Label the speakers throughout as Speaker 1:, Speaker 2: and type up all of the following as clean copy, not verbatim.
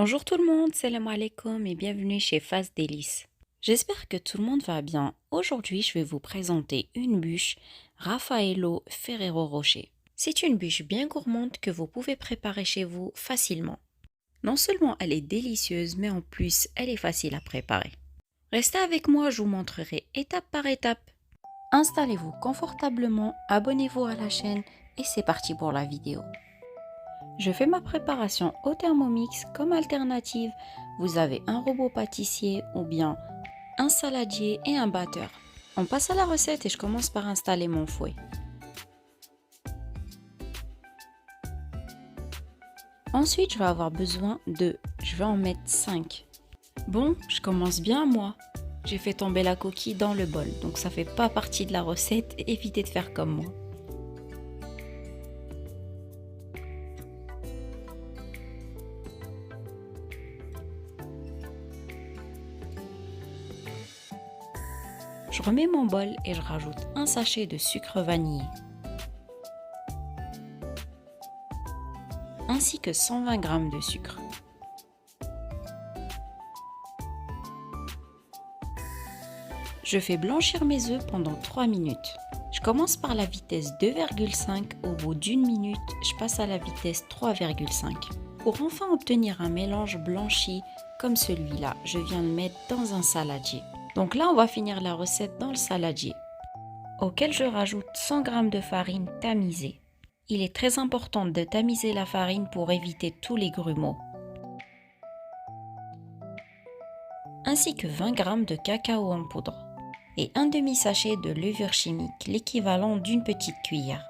Speaker 1: Bonjour tout le monde, salam alaikum et bienvenue chez Faz Délices. J'espère que tout le monde va bien. Aujourd'hui, je vais vous présenter une bûche Raffaello Ferrero Rocher. C'est une bûche bien gourmande que vous pouvez préparer chez vous facilement. Non seulement elle est délicieuse, mais en plus, elle est facile à préparer. Restez avec moi, je vous montrerai étape par étape. Installez-vous confortablement, abonnez-vous à la chaîne et c'est parti pour la vidéo. Je fais ma préparation au Thermomix comme alternative. Vous avez un robot pâtissier ou bien un saladier et un batteur. On passe à la recette et je commence par installer mon fouet. Ensuite, je vais avoir besoin de... Je vais en mettre 5. Bon, je commence bien moi. J'ai fait tomber la coquille dans le bol, donc ça fait pas partie de la recette. Évitez de faire comme moi. Je remets mon bol et je rajoute un sachet de sucre vanillé, ainsi que 120 g de sucre. Je fais blanchir mes œufs pendant 3 minutes. Je commence par la vitesse 2,5, au bout d'une minute, je passe à la vitesse 3,5. Pour enfin obtenir un mélange blanchi comme celui-là, je viens le mettre dans un saladier. Donc là, on va finir la recette dans le saladier, auquel je rajoute 100 g de farine tamisée. Il est très important de tamiser la farine pour éviter tous les grumeaux, ainsi que 20 g de cacao en poudre et un demi-sachet de levure chimique, l'équivalent d'une petite cuillère.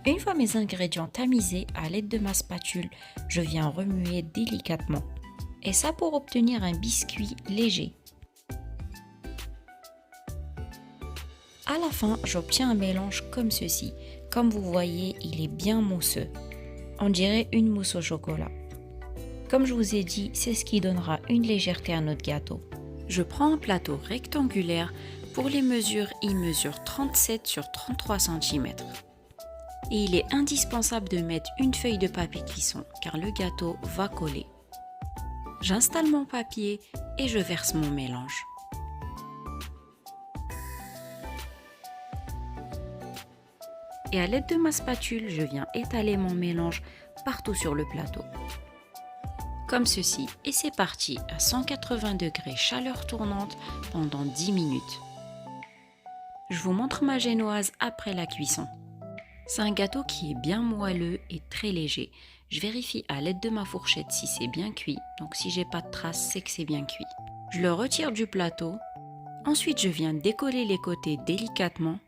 Speaker 1: Une fois mes ingrédients tamisés, à l'aide de ma spatule, je viens remuer délicatement. Et ça pour obtenir un biscuit léger. À la fin, j'obtiens un mélange comme ceci. Comme vous voyez, il est bien mousseux. On dirait une mousse au chocolat. Comme je vous ai dit, c'est ce qui donnera une légèreté à notre gâteau. Je prends un plateau rectangulaire. Pour les mesures, il mesure 37 sur 33 cm. Et il est indispensable de mettre une feuille de papier cuisson car le gâteau va coller. J'installe mon papier et je verse mon mélange. Et à l'aide de ma spatule, je viens étaler mon mélange partout sur le plateau. Comme ceci, et c'est parti à 180 degrés chaleur tournante pendant 10 minutes. Je vous montre ma génoise après la cuisson. C'est un gâteau qui est bien moelleux et très léger. Je vérifie à l'aide de ma fourchette si c'est bien cuit. Donc si j'ai pas de traces, c'est que c'est bien cuit. Je le retire du plateau. Ensuite, je viens décoller les côtés délicatement.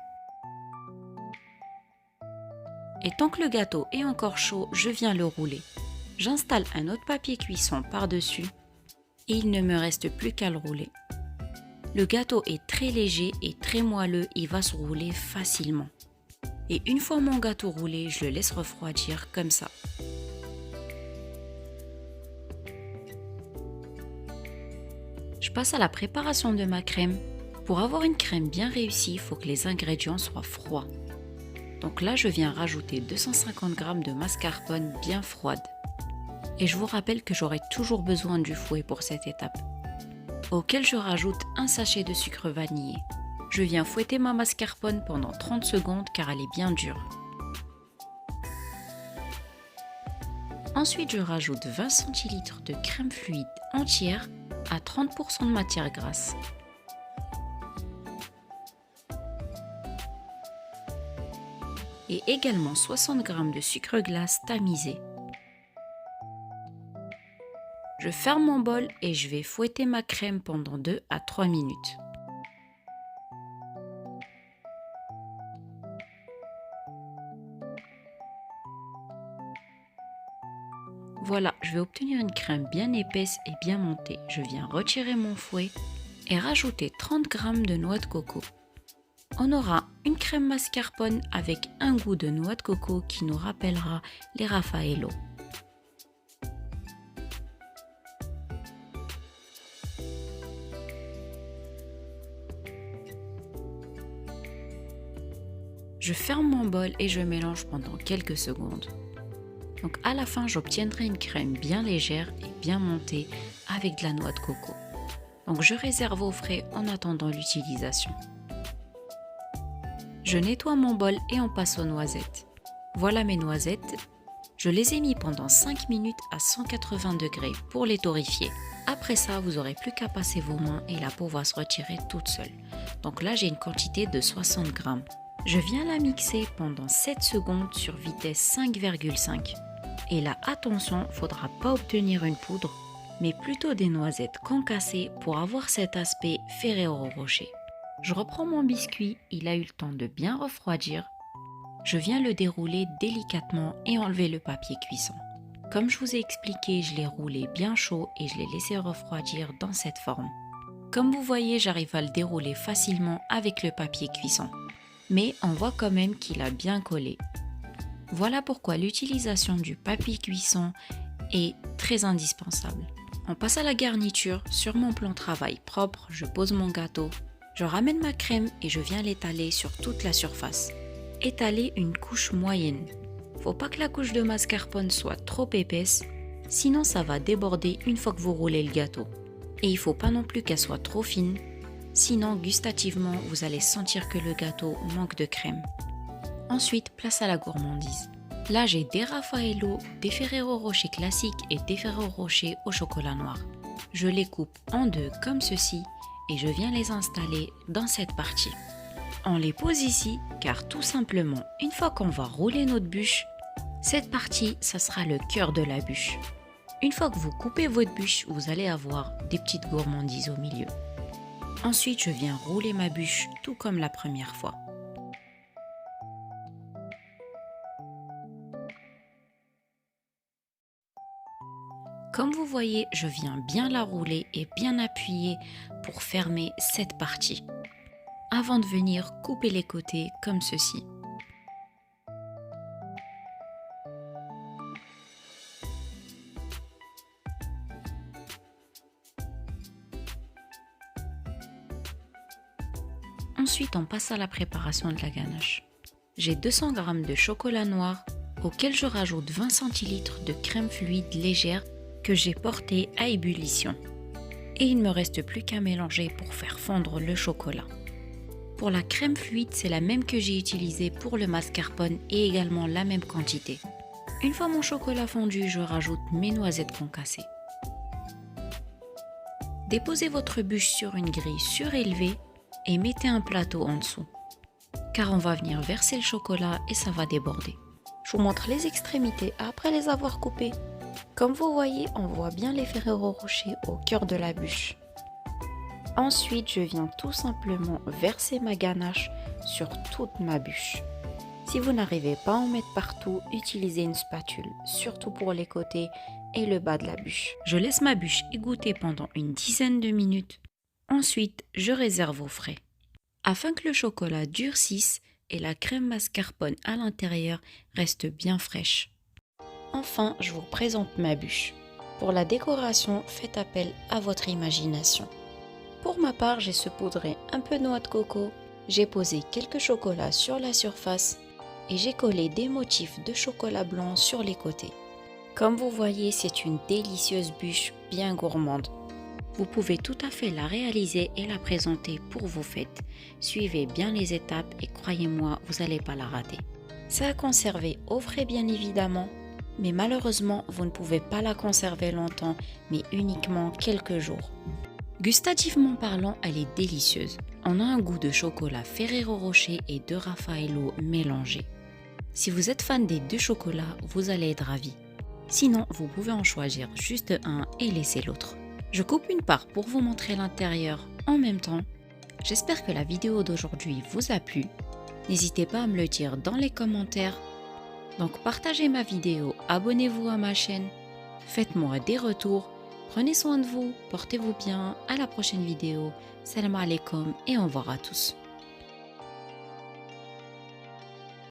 Speaker 1: Et tant que le gâteau est encore chaud, je viens le rouler. J'installe un autre papier cuisson par-dessus et il ne me reste plus qu'à le rouler. Le gâteau est très léger et très moelleux, il va se rouler facilement. Et une fois mon gâteau roulé, je le laisse refroidir comme ça. Je passe à la préparation de ma crème. Pour avoir une crème bien réussie, il faut que les ingrédients soient froids. Donc là, je viens rajouter 250 g de mascarpone bien froide. Et je vous rappelle que j'aurai toujours besoin du fouet pour cette étape, auquel je rajoute un sachet de sucre vanillé. Je viens fouetter ma mascarpone pendant 30 secondes car elle est bien dure. Ensuite, je rajoute 20 cl de crème fluide entière à 30% de matière grasse. Et également 60 g de sucre glace tamisé. Je ferme mon bol et je vais fouetter ma crème pendant 2 à 3 minutes. Voilà, je vais obtenir une crème bien épaisse et bien montée. Je viens retirer mon fouet et rajouter 30 g de noix de coco. On aura une crème mascarpone avec un goût de noix de coco qui nous rappellera les Raffaello. Je ferme mon bol et je mélange pendant quelques secondes. Donc à la fin, j'obtiendrai une crème bien légère et bien montée avec de la noix de coco. Donc je réserve au frais en attendant l'utilisation. Je nettoie mon bol et on passe aux noisettes. Voilà mes noisettes. Je les ai mis pendant 5 minutes à 180 degrés pour les torréfier. Après ça, vous n'aurez plus qu'à passer vos mains et la peau va se retirer toute seule. Donc là, j'ai une quantité de 60 grammes. Je viens la mixer pendant 7 secondes sur vitesse 5,5. Et là, attention, il ne faudra pas obtenir une poudre, mais plutôt des noisettes concassées pour avoir cet aspect Ferrero Rocher. Je reprends mon biscuit, il a eu le temps de bien refroidir. Je viens le dérouler délicatement et enlever le papier cuisson. Comme je vous ai expliqué, je l'ai roulé bien chaud et je l'ai laissé refroidir dans cette forme. Comme vous voyez, j'arrive à le dérouler facilement avec le papier cuisson. Mais on voit quand même qu'il a bien collé. Voilà pourquoi l'utilisation du papier cuisson est très indispensable. On passe à la garniture. Sur mon plan de travail propre, je pose mon gâteau. Je ramène ma crème et je viens l'étaler sur toute la surface. Étaler une couche moyenne. Faut pas que la couche de mascarpone soit trop épaisse, sinon ça va déborder une fois que vous roulez le gâteau. Et il faut pas non plus qu'elle soit trop fine, sinon gustativement vous allez sentir que le gâteau manque de crème. Ensuite, place à la gourmandise. Là j'ai des Raffaello, des Ferrero Rocher classiques et des Ferrero Rocher au chocolat noir. Je les coupe en deux comme ceci et je viens les installer dans cette partie. On les pose ici car tout simplement, une fois qu'on va rouler notre bûche, cette partie, ça sera le cœur de la bûche. Une fois que vous coupez votre bûche, vous allez avoir des petites gourmandises au milieu. Ensuite, je viens rouler ma bûche tout comme la première fois. Comme vous voyez, je viens bien la rouler et bien appuyer pour fermer cette partie, avant de venir couper les côtés comme ceci. Ensuite, on passe à la préparation de la ganache. J'ai 200 g de chocolat noir auquel je rajoute 20 centilitres de crème fluide légère que j'ai portée à ébullition. Et il ne me reste plus qu'à mélanger pour faire fondre le chocolat. Pour la crème fluide, c'est la même que j'ai utilisée pour le mascarpone et également la même quantité. Une fois mon chocolat fondu, je rajoute mes noisettes concassées. Déposez votre bûche sur une grille surélevée et mettez un plateau en dessous, car on va venir verser le chocolat et ça va déborder. Je vous montre les extrémités après les avoir coupées. Comme vous voyez, on voit bien les Ferrero Rocher au cœur de la bûche. Ensuite, je viens tout simplement verser ma ganache sur toute ma bûche. Si vous n'arrivez pas à en mettre partout, utilisez une spatule, surtout pour les côtés et le bas de la bûche. Je laisse ma bûche égoutter pendant une dizaine de minutes. Ensuite, je réserve au frais. Afin que le chocolat durcisse et la crème mascarpone à l'intérieur reste bien fraîche. Enfin, je vous présente ma bûche. Pour la décoration, faites appel à votre imagination. Pour ma part, j'ai saupoudré un peu de noix de coco, j'ai posé quelques chocolats sur la surface et j'ai collé des motifs de chocolat blanc sur les côtés. Comme vous voyez, c'est une délicieuse bûche bien gourmande. Vous pouvez tout à fait la réaliser et la présenter pour vos fêtes. Suivez bien les étapes et croyez-moi, vous n'allez pas la rater. C'est à conserver au frais bien évidemment, mais malheureusement, vous ne pouvez pas la conserver longtemps, mais uniquement quelques jours. Gustativement parlant, elle est délicieuse. On a un goût de chocolat Ferrero Rocher et de Raffaello mélangés. Si vous êtes fan des deux chocolats, vous allez être ravis. Sinon, vous pouvez en choisir juste un et laisser l'autre. Je coupe une part pour vous montrer l'intérieur en même temps. J'espère que la vidéo d'aujourd'hui vous a plu. N'hésitez pas à me le dire dans les commentaires. Donc partagez ma vidéo, abonnez-vous à ma chaîne, faites-moi des retours. Prenez soin de vous, portez-vous bien, à la prochaine vidéo. Salam alaikum et au revoir à tous.